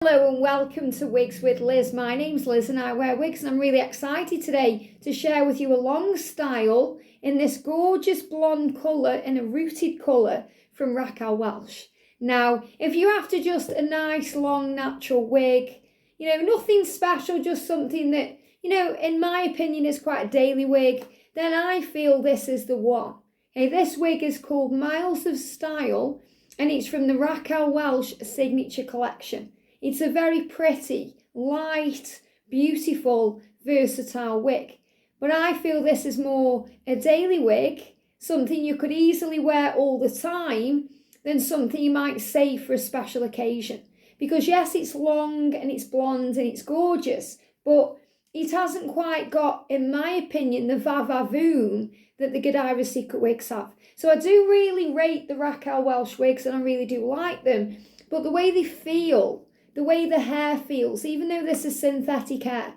Hello and welcome to Wigs with Liz. My name's Liz and I wear wigs, and I'm really excited today to share with you a long style in this gorgeous blonde colour and a rooted colour from Raquel Welch. Now, if you're after just a nice long natural wig, nothing special, just something that, in my opinion is quite a daily wig, then I feel this is the one. Okay, this wig is called Miles of Style and it's from the Raquel Welch Signature Collection. It's a very pretty, light, beautiful, versatile wig. But I feel this is more a daily wig, something you could easily wear all the time, than something you might save for a special occasion. Because yes, it's long and it's blonde and it's gorgeous, but it hasn't quite got, in my opinion, the va-va-voom that the Godiva Secret wigs have. So I do really rate the Raquel Welch wigs and I really do like them. But the way they feel, the way the hair feels, even though this is synthetic hair,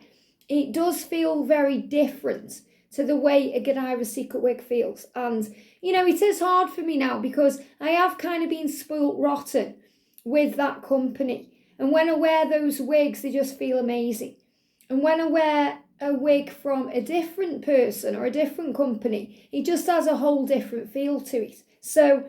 it does feel very different to the way a Godiva Secret wig feels. And, it is hard for me now because I have kind of been spoilt rotten with that company. And when I wear those wigs, they just feel amazing. And when I wear a wig from a different person or a different company, it just has a whole different feel to it. So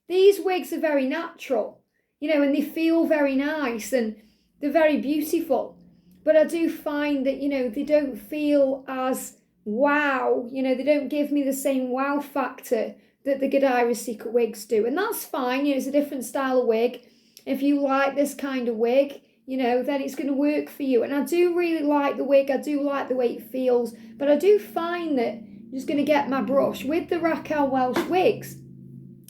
these wigs are very natural, and they feel very nice and they're very beautiful. But I do find that, they don't feel as wow, they don't give me the same wow factor that the Godiva Secret wigs do. And that's fine, it's a different style of wig. If you like this kind of wig, then it's going to work for you. And I do really like the wig. I do like the way it feels. But I do find that, I'm just going to get my brush, with the Raquel Welch wigs,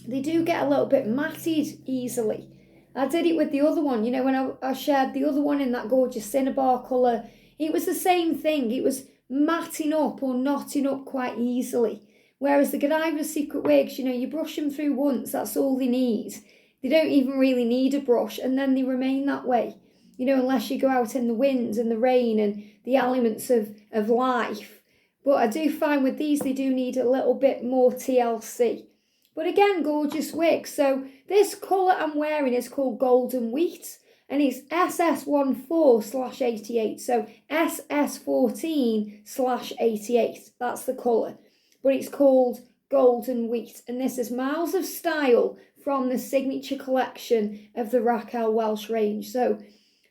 they do get a little bit matted easily. I did it with the other one, when I shared the other one in that gorgeous cinnabar colour. It was the same thing. It was matting up or knotting up quite easily. Whereas the Godiva Secret wigs, you brush them through once, that's all they need. They don't even really need a brush, and then they remain that way. Unless you go out in the wind and the rain and the elements of life. But I do find with these, they do need a little bit more TLC. But again, gorgeous wig. So this colour I'm wearing is called Golden Wheat. And it's SS14/88. So SS14/88. That's the colour. But it's called Golden Wheat. And this is Miles of Style from the Signature Collection of the Raquel Welch range. So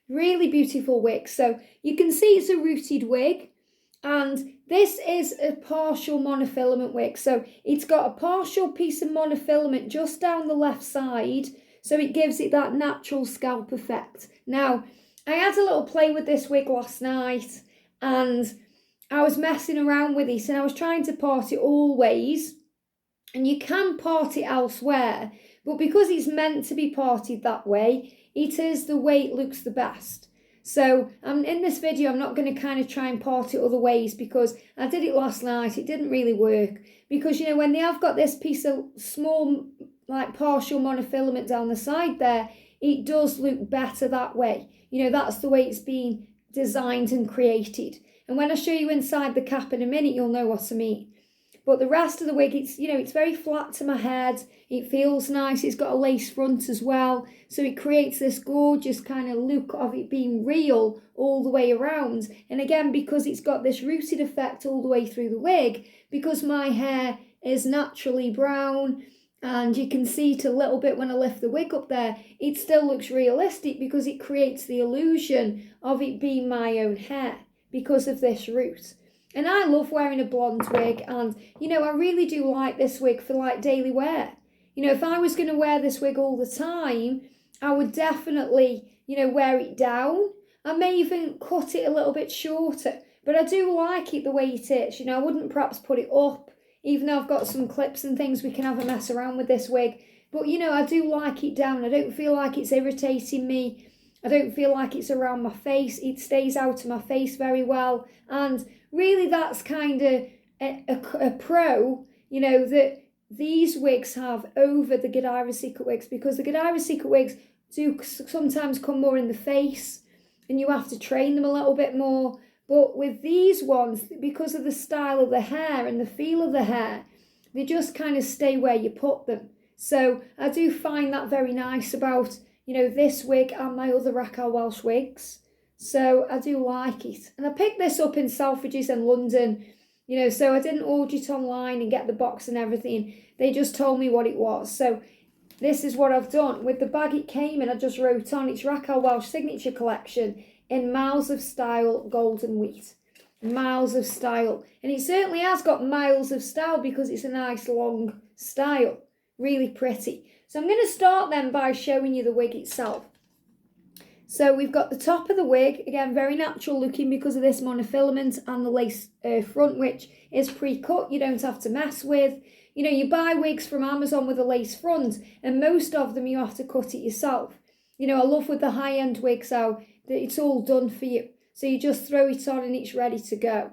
really beautiful wig. So you can see it's a rooted wig. And this is a partial monofilament wig. So it's got a partial piece of monofilament just down the left side. So it gives it that natural scalp effect. Now, I had a little play with this wig last night. And I was messing around with it. And I was trying to part it all ways. And you can part it elsewhere. But because it's meant to be parted that way, it is the way it looks the best. So in this video, I'm not going to kind of try and part it other ways because I did it last night. It didn't really work because, when they have got this piece of small, like partial monofilament down the side there, it does look better that way. That's the way it's been designed and created. And when I show you inside the cap in a minute, you'll know what I mean. But the rest of the wig, it's very flat to my head. It feels nice. It's got a lace front as well. So it creates this gorgeous kind of look of it being real all the way around. And again, because it's got this rooted effect all the way through the wig, because my hair is naturally brown, and you can see it a little bit when I lift the wig up there, it still looks realistic because it creates the illusion of it being my own hair because of this root. And I love wearing a blonde wig, and, I really do like this wig for, like, daily wear. If I was going to wear this wig all the time, I would definitely, wear it down. I may even cut it a little bit shorter, but I do like it the way it is. I wouldn't perhaps put it up, even though I've got some clips and things, we can have a mess around with this wig. But, I do like it down. I don't feel like it's irritating me. I don't feel like it's around my face. It stays out of my face very well. And really, that's kind of a pro, that these wigs have over the Godiva Secret wigs, because the Godiva Secret wigs do sometimes come more in the face and you have to train them a little bit more. But with these ones, because of the style of the hair and the feel of the hair, they just kind of stay where you put them. So I do find that very nice about, you know, this wig and my other Raquel Welch wigs. So I do like it. And I picked this up in Selfridges in London, you know, so I didn't order it online and get the box and everything. They just told me what it was. So this is what I've done. With the bag it came in, I just wrote on, it's Raquel Welch Signature Collection in Miles of Style Golden Wheat. Miles of style. And it certainly has got miles of style because it's a nice long style. Really pretty. So I'm going to start then by showing you the wig itself. So we've got the top of the wig, again very natural looking because of this monofilament and the lace front, which is pre-cut, you don't have to mess with. You know, you buy wigs from Amazon with a lace front and most of them you have to cut it yourself. You know, I love with the high-end wigs how it's all done for you. So you just throw it on and it's ready to go.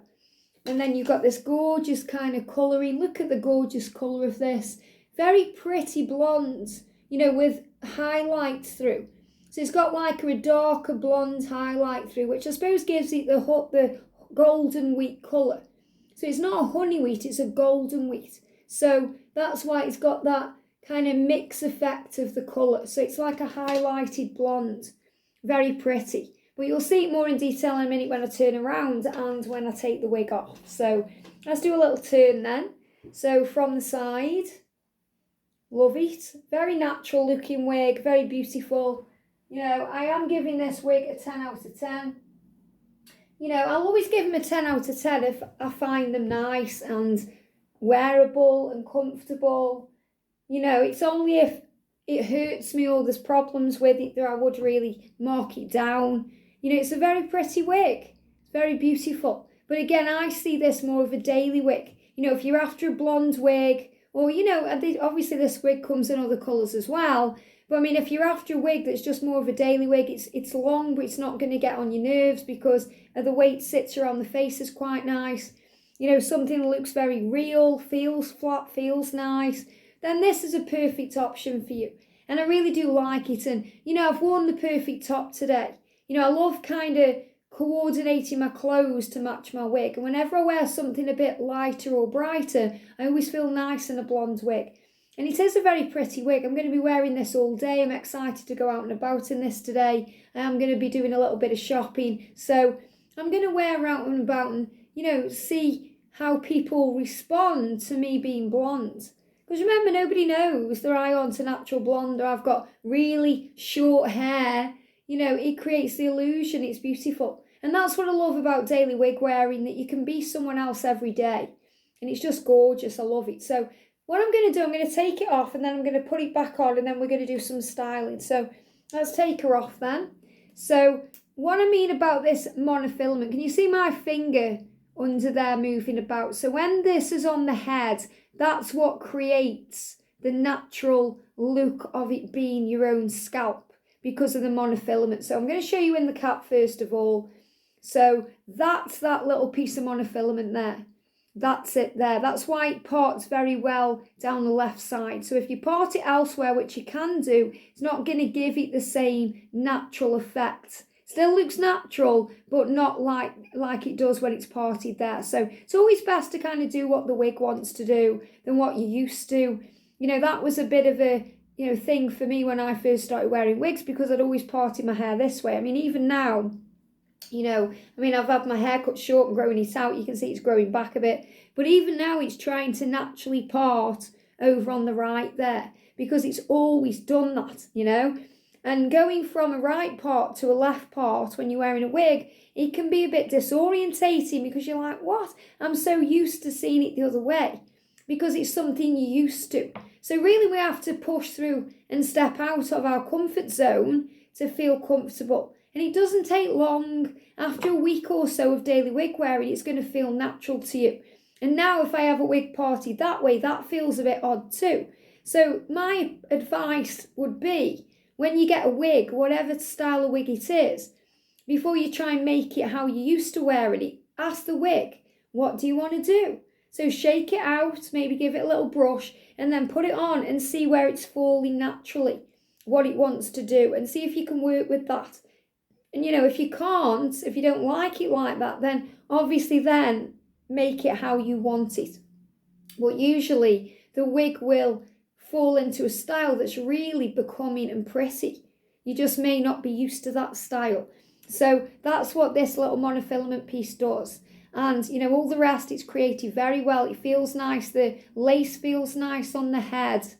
And then you've got this gorgeous kind of colouring. Look at the gorgeous colour of this. Very pretty blonde, you know, with highlight through. So it's got like a darker blonde highlight through, which I suppose gives it the golden wheat colour. So it's not a honey wheat, it's a golden wheat. So that's why it's got that kind of mix effect of the colour. So it's like a highlighted blonde. Very pretty. But you'll see it more in detail in a minute when I turn around and when I take the wig off. So let's do a little turn then. So from the side, love it. Very natural looking wig, very beautiful. You know, I am giving this wig a 10 out of 10. You know, I'll always give them a 10 out of 10 if I find them nice and wearable and comfortable. You know, it's only if it hurts me or there's problems with it that I would really mark it down. You know, it's a very pretty wig. It's very beautiful. But again, I see this more of a daily wig. You know, if you're after a blonde wig, or, you know, obviously this wig comes in other colours as well. But I mean, if you're after a wig that's just more of a daily wig, it's long, but it's not going to get on your nerves because the way it sits around the face is quite nice. You know, something that looks very real, feels flat, feels nice. Then this is a perfect option for you. And I really do like it. And, you know, I've worn the perfect top today. You know, I love kind of coordinating my clothes to match my wig. And whenever I wear something a bit lighter or brighter, I always feel nice in a blonde wig. And it is a very pretty wig. I'm going to be wearing this all day. I'm excited to go out and about in this today. I'm going to be doing a little bit of shopping. So I'm going to wear out and about and, you know, see how people respond to me being blonde. Because remember, nobody knows that I want a natural blonde or I've got really short hair. You know, it creates the illusion. It's beautiful. And that's what I love about daily wig wearing, that you can be someone else every day. And it's just gorgeous. I love it. So what I'm going to do, I'm going to take it off and then I'm going to put it back on and then we're going to do some styling. So let's take her off then. So what I mean about this monofilament, can you see my finger under there moving about? So when this is on the head, that's what creates the natural look of it being your own scalp because of the monofilament. So I'm going to show you in the cap first of all. So that's that little piece of monofilament there. That's it there. That's why it parts very well down the left side. So if you part it elsewhere, which you can do, it's not going to give it the same natural effect. Still looks natural, but not like it does when it's parted there. So it's always best to kind of do what the wig wants to do than what you used to. You know, that was a bit of a, you know, thing for me when I first started wearing wigs because I'd always parted my hair this way. I mean, even now, you know, I mean, I've had my hair cut short and growing it out. You can see it's growing back a bit. But even now, it's trying to naturally part over on the right there because it's always done that, you know. And going from a right part to a left part when you're wearing a wig, it can be a bit disorientating because you're like, what? I'm so used to seeing it the other way because it's something you're used to. So really we have to push through and step out of our comfort zone to feel comfortable. And it doesn't take long. After a week or so of daily wig wearing, it's going to feel natural to you. And now if I have a wig party that way, that feels a bit odd too. So my advice would be, when you get a wig, whatever style of wig it is, before you try and make it how you used to wearing it, ask the wig, what do you want to do? So shake it out, maybe give it a little brush, and then put it on and see where it's falling naturally, what it wants to do, and see if you can work with that. And, you know, if you can't, if you don't like it like that, then obviously then make it how you want it. But usually the wig will fall into a style that's really becoming and pretty. You just may not be used to that style. So that's what this little monofilament piece does. And, you know, all the rest, it's created very well. It feels nice. The lace feels nice on the head.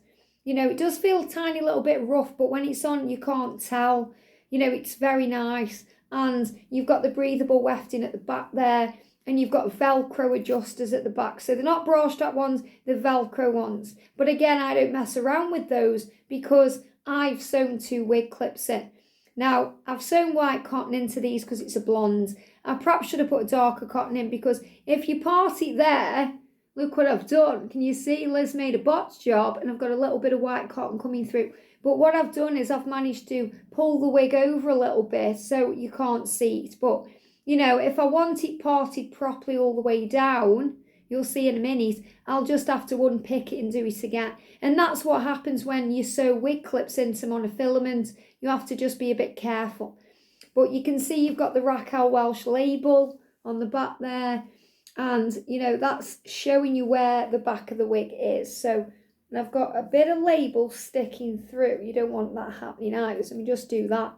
You know, it does feel a tiny little bit rough, but when it's on, you can't tell. You know, it's very nice. And you've got the breathable wefting at the back there. And you've got Velcro adjusters at the back. So they're not bra strap ones, they're Velcro ones. But again, I don't mess around with those because I've sewn 2 wig clips in. Now, I've sewn white cotton into these because it's a blonde. I perhaps should have put a darker cotton in because if you part it there, look what I've done. Can you see? Liz made a botch job and I've got a little bit of white cotton coming through. But what I've done is I've managed to pull the wig over a little bit so you can't see it. But, you know, if I want it parted properly all the way down, you'll see in a minute, I'll just have to unpick it and do it again. And that's what happens when you sew wig clips into monofilament. You have to just be a bit careful. But you can see you've got the Raquel Welch label on the back there. And, you know, that's showing you where the back of the wig is. So, and I've got a bit of label sticking through. You don't want that happening either. So let me just do that.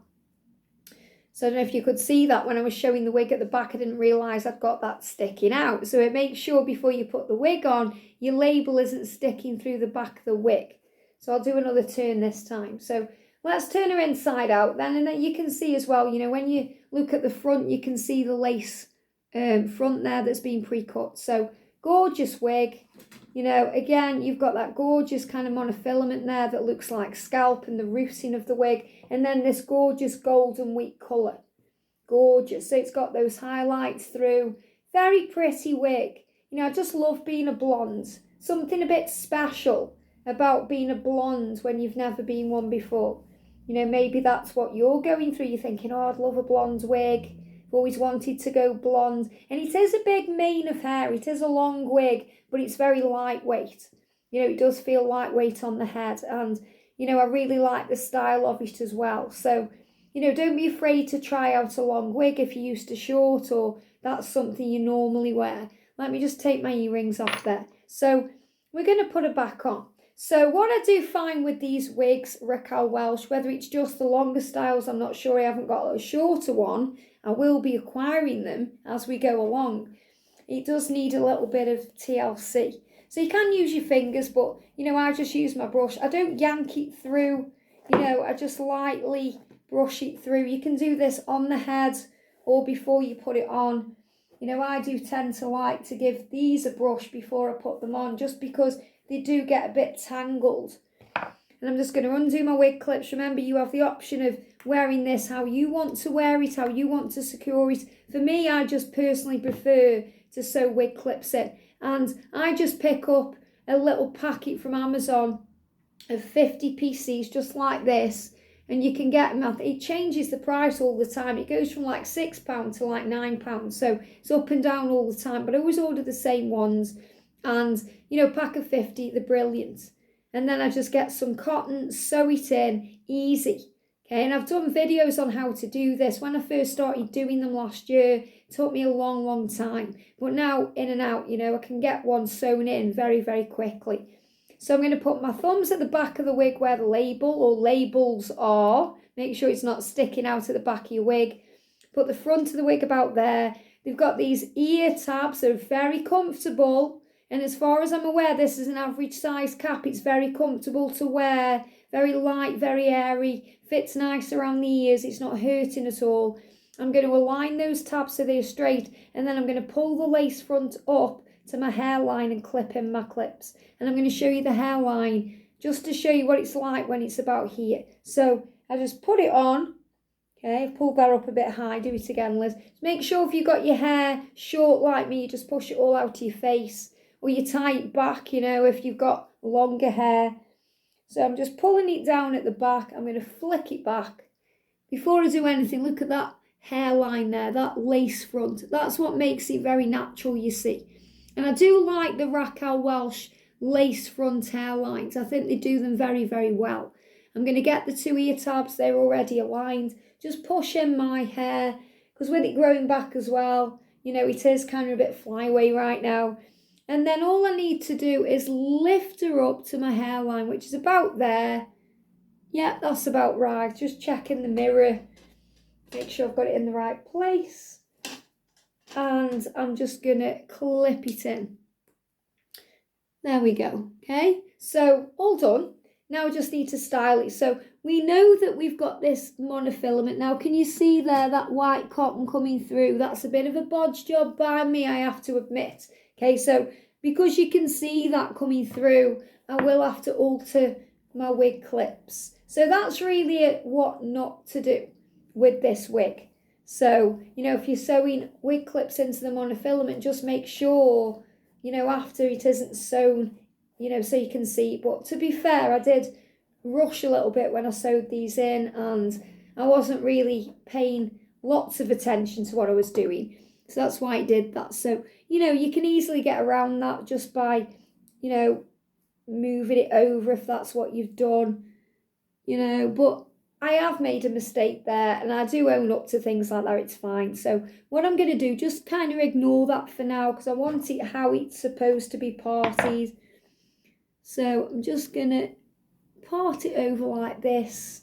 So I don't know if you could see that when I was showing the wig at the back, I didn't realise I'd got that sticking out. So it makes sure before you put the wig on, your label isn't sticking through the back of the wig. So I'll do another turn this time. So let's turn her inside out then, and then you can see as well, you know, when you look at the front, you can see the lace front there that's been pre-cut. So gorgeous wig. You know, again, you've got that gorgeous kind of monofilament there that looks like scalp and the rooting of the wig. And then this gorgeous golden wheat colour. Gorgeous. So it's got those highlights through. Very pretty wig. You know, I just love being a blonde. Something a bit special about being a blonde when you've never been one before. You know, maybe that's what you're going through. You're thinking, oh, I'd love a blonde wig. I've always wanted to go blonde. And it is a big mane of hair. It is a long wig, but it's very lightweight. You know, it does feel lightweight on the head. And, you know, I really like the style of it as well. So, you know, don't be afraid to try out a long wig if you're used to short or that's something you normally wear. Let me just take my earrings off there. So we're going to put it back on. So what I do find with these wigs, Raquel Welch, whether it's just the longer styles, I'm not sure, I haven't got a shorter one. I will be acquiring them as we go along. It does need a little bit of TLC. So you can use your fingers, but, you know, I just use my brush. I don't yank it through, you know, I just lightly brush it through. You can do this on the head or before you put it on. You know, I do tend to like to give these a brush before I put them on, just because they do get a bit tangled. And I'm just going to undo my wig clips. Remember, you have the option of wearing this how you want to wear it, how you want to secure it. For me, I just personally prefer to sew wig clips in. And I just pick up a little packet from Amazon of 50 pieces, just like this. And you can get them, it changes the price all the time. It goes from like £6 to like £9. So it's up and down all the time. But I always order the same ones. And, you know, pack of 50, they're brilliant. And then I just get some cotton, sew it in, easy. Okay, and I've done videos on how to do this. When I first started doing them last year, it took me a long, long time. But now, in and out, you know, I can get one sewn in very, very quickly. So I'm going to put my thumbs at the back of the wig where the label or labels are. Make sure it's not sticking out at the back of your wig. Put the front of the wig about there. They've got these ear tabs. They're very comfortable. And as far as I'm aware, this is an average size cap. It's very comfortable to wear, very light, very airy, fits nice around the ears. It's not hurting at all. I'm going to align those tabs so they're straight, and then I'm going to pull the lace front up to my hairline and clip in my clips. And I'm going to show you the hairline just to show you what it's like when it's about here. So I just put it on. Okay, pull that up a bit high. Do it again, Liz. Make sure if you've got your hair short like me, you just push it all out to your face. Or you tie it back, you know, if you've got longer hair. So I'm just pulling it down at the back. I'm going to flick it back. Before I do anything, look at that hairline there, that lace front. That's what makes it very natural, you see. And I do like the Raquel Welch lace front hairlines. I think they do them very, very well. I'm going to get the 2 ear tabs. They're already aligned. Just push in my hair, because with it growing back as well, you know, it is kind of a bit flyaway right now. And then all I need to do is lift her up to my hairline, which is about there. Yeah, that's about right. Just check in the mirror, make sure I've got it in the right place. And I'm just gonna clip it in. There we go, okay? So all done. Now I just need to style it. So we know that we've got this monofilament. Now, can you see there that white cotton coming through? That's a bit of a bodge job by me, I have to admit. Okay, so because you can see that coming through, I will have to alter my wig clips. So that's really what not to do with this wig. So, if you're sewing wig clips into the monofilament, just make sure, after it isn't sewn, so you can see. But to be fair, I did rush a little bit when I sewed these in, and I wasn't really paying lots of attention to what I was doing. So that's why I did that. So, you can easily get around that just by, moving it over if that's what you've done, but I have made a mistake there, and I do own up to things like that. It's fine. So what I'm going to do, just kind of ignore that for now, because I want it how it's supposed to be parted. So I'm just going to part it over like this.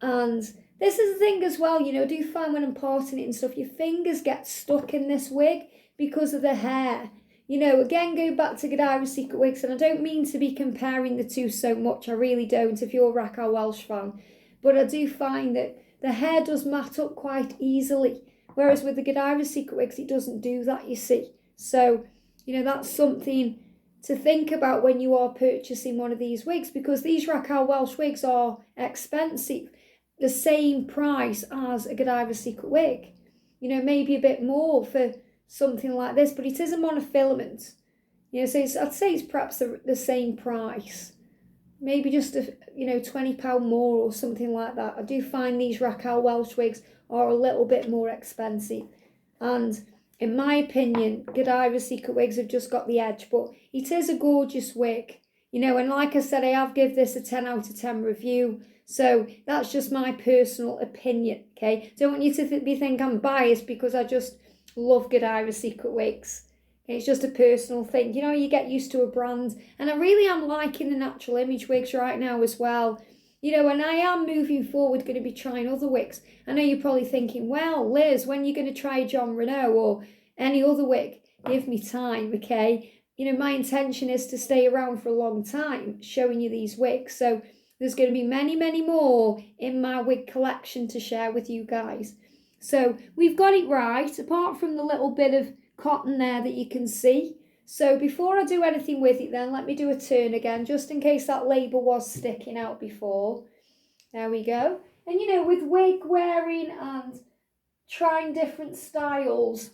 And this is the thing as well, I do find when I'm parting it and stuff, your fingers get stuck in this wig because of the hair. Again, go back to Godiva Secret Wigs, and I don't mean to be comparing the two so much, I really don't, if you're a Raquel Welch fan. But I do find that the hair does mat up quite easily, whereas with the Godiva Secret Wigs, it doesn't do that, you see. So, that's something to think about when you are purchasing one of these wigs, because these Raquel Welch wigs are expensive, the same price as a Godiva Secret wig. Maybe a bit more for something like this, but it is a monofilament. So I'd say it's perhaps the same price. Maybe just £20 more or something like that. I do find these Raquel Welch wigs are a little bit more expensive. And in my opinion, Godiva Secret Wigs have just got the edge, but it is a gorgeous wig. And like I said, I have given this a 10 out of 10 review. So that's just my personal opinion, okay? Don't want you to think I'm biased because I just love Godiva Secret Wigs. It's just a personal thing. You get used to a brand. And I really am liking the natural image wigs right now as well. And I am moving forward going to be trying other wigs. I know you're probably thinking, well, Liz, when are you going to try John Renault or any other wig? Give me time, okay? My intention is to stay around for a long time showing you these wigs. So there's going to be many, many more in my wig collection to share with you guys. So we've got it right, apart from the little bit of cotton there that you can see. So before I do anything with it then, let me do a turn again, just in case that label was sticking out before. There we go. And with wig wearing and trying different styles,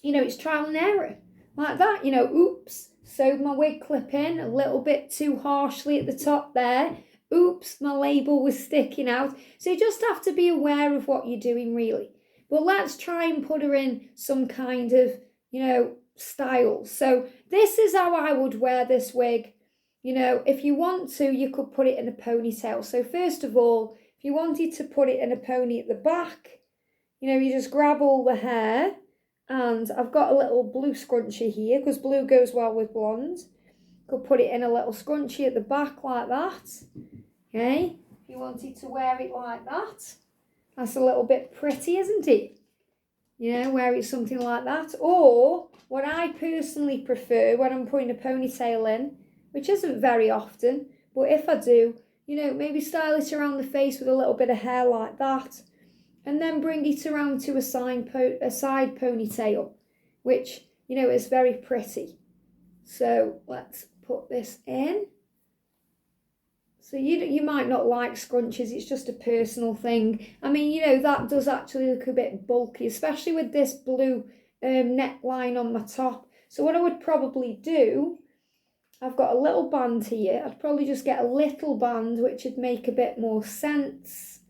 it's trial and error. Like that, oops, sewed my wig clip in a little bit too harshly at the top there. Oops, my label was sticking out. So you just have to be aware of what you're doing, really. But let's try and put her in some kind of, style. So this is how I would wear this wig. If you want to, you could put it in a ponytail. So first of all, if you wanted to put it in a pony at the back, you just grab all the hair. And I've got a little blue scrunchie here because blue goes well with blonde. Could put it in a little scrunchie at the back like that. Okay, if you wanted to wear it like that, that's a little bit pretty, isn't it? Wear it something like that. Or what I personally prefer when I'm putting a ponytail in, which isn't very often, but if I do, maybe style it around the face with a little bit of hair like that, and then bring it around to a side ponytail, which, is very pretty. So let's put this in. So you might not like scrunchies, it's just a personal thing. I mean, that does actually look a bit bulky, especially with this blue neckline on my top. So what I would probably do, I've got a little band here. I'd probably just get a little band, which would make a bit more sense.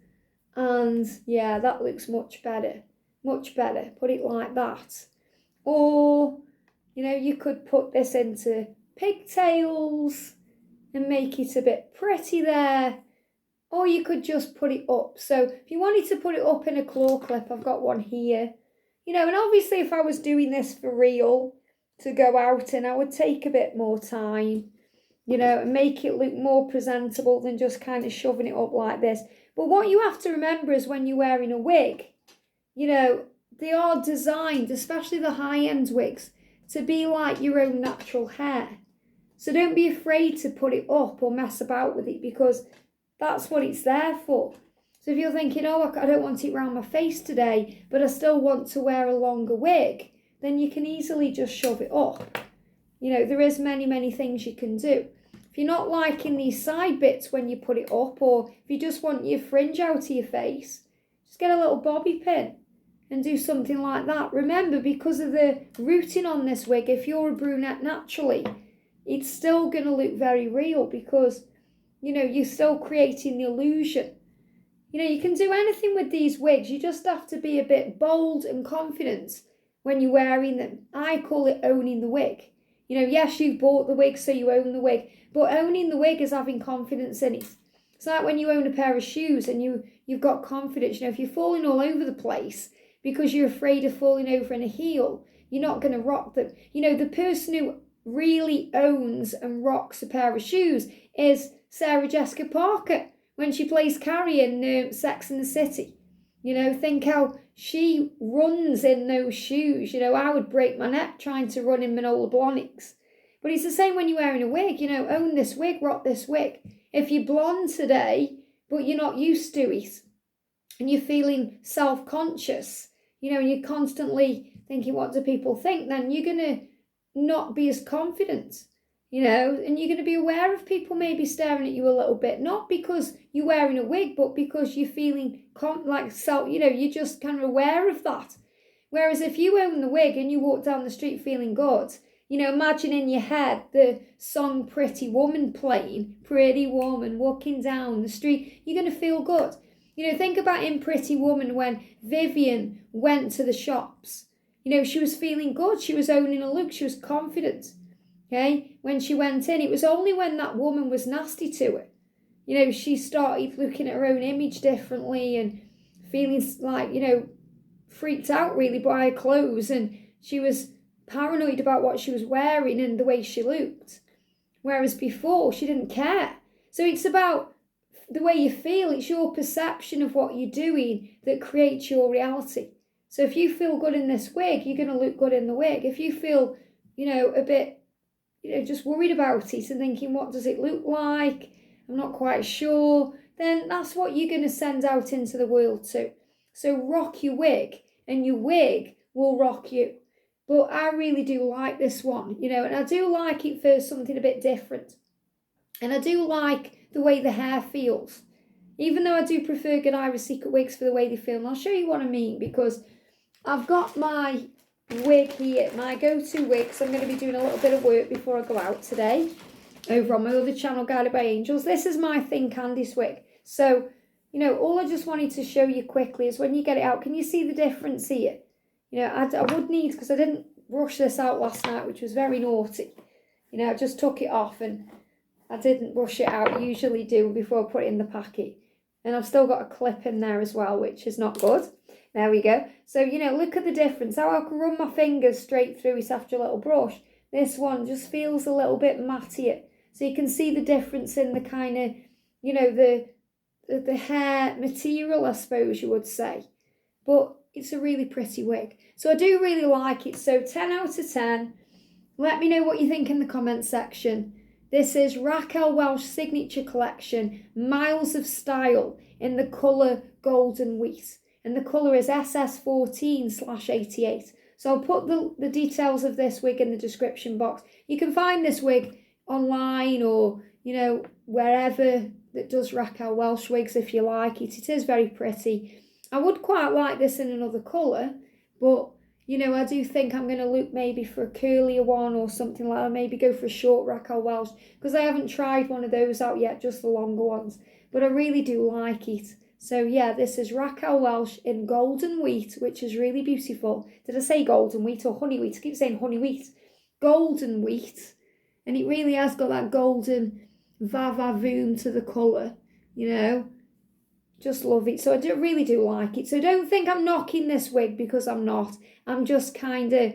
And yeah, that looks much better. Much better. Put it like that. Or, you could put this into pigtails and make it a bit pretty there. Or you could just put it up. So if you wanted to put it up in a claw clip, I've got one here. And obviously if I was doing this for real to go out in, I would take a bit more time. you know, and make it look more presentable than just kind of shoving it up like this. But what you have to remember is when you're wearing a wig, you know, they are designed, especially the high-end wigs, to be like your own natural hair. So don't be afraid to put it up or mess about with it, because that's what it's there for. So if you're thinking, oh, I don't want it around my face today, but I still want to wear a longer wig, then you can easily just shove it up. You know, there is many things you can do. If you're not liking these side bits when you put it up, or if you just want your fringe out of your face, just get a little bobby pin and do something like that. Remember, because of the rooting on this wig, if you're a brunette naturally, it's still going to look very real, because, you know, you're still creating the illusion. You know, you can do anything with these wigs. You just have to be a bit bold and confident when you're wearing them. I call it owning the wig. You know, yes, you've bought the wig, so you own the wig, but owning the wig is having confidence in it. It's like when you own a pair of shoes and you've got confidence. You know, if you're falling all over the place because you're afraid of falling over in a heel, you're not going to rock them. You know, the person who really owns and rocks a pair of shoes is Sarah Jessica Parker when she plays Carrie in Sex and the City. You know, think how she runs in those shoes. You know, I would break my neck trying to run in Manola Blahniks. But it's the same when you're wearing a wig. You know, own this wig, rock this wig. If you're blonde today, but you're not used to it, and you're feeling self-conscious, you know, and you're constantly thinking, what do people think? Then you're going to not be as confident, you know, and you're going to be aware of people maybe staring at you a little bit, not because you're wearing a wig, but because you're feeling you know, you're just kind of aware of that. Whereas if you own the wig and you walk down the street feeling good, you know, imagine in your head the song Pretty Woman playing, Pretty Woman walking down the street, you're going to feel good. You know, think about in Pretty Woman when Vivian went to the shops. You know, she was feeling good. She was owning a look. She was confident. Okay? When she went in, it was only when that woman was nasty to her. You know, she started looking at her own image differently and feeling like, you know, freaked out really by her clothes. And she was paranoid about what she was wearing and the way she looked. Whereas before, she didn't care. So it's about the way you feel. It's your perception of what you're doing that creates your reality. So if you feel good in this wig, you're going to look good in the wig. If you feel, you know, a bit, you know, just worried about it and thinking, what does it look like? I'm not quite sure. Then that's what you're going to send out into the world too. So rock your wig and your wig will rock you. But I really do like this one, you know, and I do like it for something a bit different. And I do like the way the hair feels. Even though I do prefer Godiva Secret wigs for the way they feel. And I'll show you what I mean, because I've got my wig here, my go-to wig. So I'm going to be doing a little bit of work before I go out today over on my other channel, Guided by Angels. This is my Thin Candice wig. So, you know, all I just wanted to show you quickly is when you get it out, can you see the difference here? You know, I would need, because I didn't brush this out last night, which was very naughty. You know, I just took it off and I didn't brush it out. I usually do before I put it in the packet. And I've still got a clip in there as well, which is not good. There we go. So, you know, look at the difference. How I can run my fingers straight through it after a little brush. This one just feels a little bit mattier. So you can see the difference in the kind of, you know, the hair material, I suppose you would say. But it's a really pretty wig. So I do really like it. So 10 out of 10. Let me know what you think in the comment section. This is Raquel Welch Signature Collection, Miles of Style, in the colour Golden Wheat. And the colour is SS14/88. So I'll put the details of this wig in the description box. You can find this wig online or, you know, wherever that does Raquel Welch wigs if you like it. It is very pretty. I would quite like this in another colour, but, you know, I do think I'm going to look maybe for a curlier one or something like that. Maybe go for a short Raquel Welch, because I haven't tried one of those out yet, just the longer ones. But I really do like it. So, yeah, this is Raquel Welch in Golden Wheat, which is really beautiful. Did I say golden wheat or honey wheat? I keep saying honey wheat. Golden wheat. And it really has got that golden va-va-voom to the colour, you know. Just love it. So I really do like it. So don't think I'm knocking this wig, because I'm not. I'm just kind of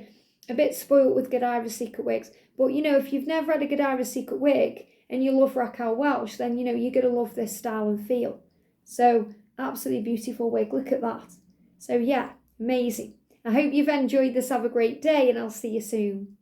a bit spoilt with Godiva Secret wigs. But, you know, if you've never had a Godiva Secret wig and you love Raquel Welch, then, you know, you're going to love this style and feel. So absolutely beautiful wig. Look at that. So yeah, amazing. I hope you've enjoyed this. Have a great day, and I'll see you soon.